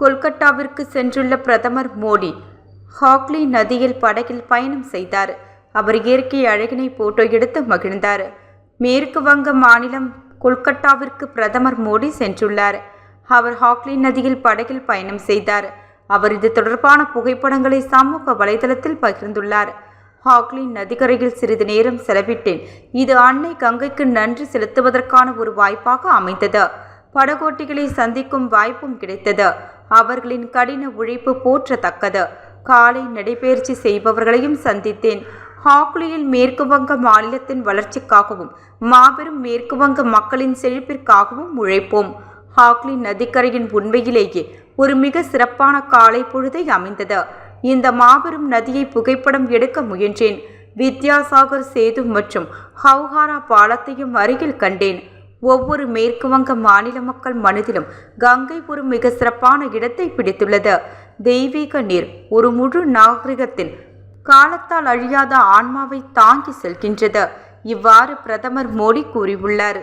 கொல்கத்தாவிற்கு சென்றுள்ள பிரதமர் மோடி ஹாக்லி நதியில் படகில் பயணம் செய்தார். அவர் இயற்கை அழகினை போட்டோ எடுத்து மகிழ்ந்தார். மேற்கு வங்க மாநிலம் கொல்கத்தாவிற்கு பிரதமர் மோடி சென்றுள்ளார். அவர் ஹாக்லி நதியில் படகில் பயணம் செய்தார். அவர் இது தொடர்பான புகைப்படங்களை சமூக வலைதளத்தில் பகிர்ந்துள்ளார். ஹாக்லி நதிக்கரையில் சிறிது நேரம் செலவிட்டேன். இது அன்னை கங்கைக்கு நன்றி செலுத்துவதற்கான ஒரு வாய்ப்பாக அமைந்தது. படகோட்டிகளை சந்திக்கும் வாய்ப்பும் கிடைத்தது. அவர்களின் கடின உழைப்பு போற்றத்தக்கது. காலை நடைபயிற்சி செய்பவர்களையும் சந்தித்தேன். ஹாக்லியில் மேற்கு வங்க மாநிலத்தின் வளர்ச்சிக்காகவும் மாபெரும் மேற்கு வங்க மக்களின் செழிப்பிற்காகவும் உழைப்போம். ஹாக்லி நதிக்கரையின் உண்மையிலேயே ஒரு மிக சிறப்பான காலை பொழுதை அமைந்தது. இந்த மாபெரும் நதியை புகைப்படம் எடுக்க முயன்றேன். வித்யாசாகர் சேது மற்றும் ஹவுகாரா பாலத்தையும் அருகில் கண்டேன். ஒவ்வொரு மேற்கு வங்க மாநில மக்கள் மனதிலும் கங்கை ஒரு மிக சிறப்பான இடத்தை பிடித்துள்ளது. தெய்வீக நீர் ஒரு முழு நாகரிகத்தின் காலத்தால் அழியாத ஆன்மாவை தாங்கி செல்கின்றது. இவ்வாறு பிரதமர் மோடி கூறியுள்ளார்.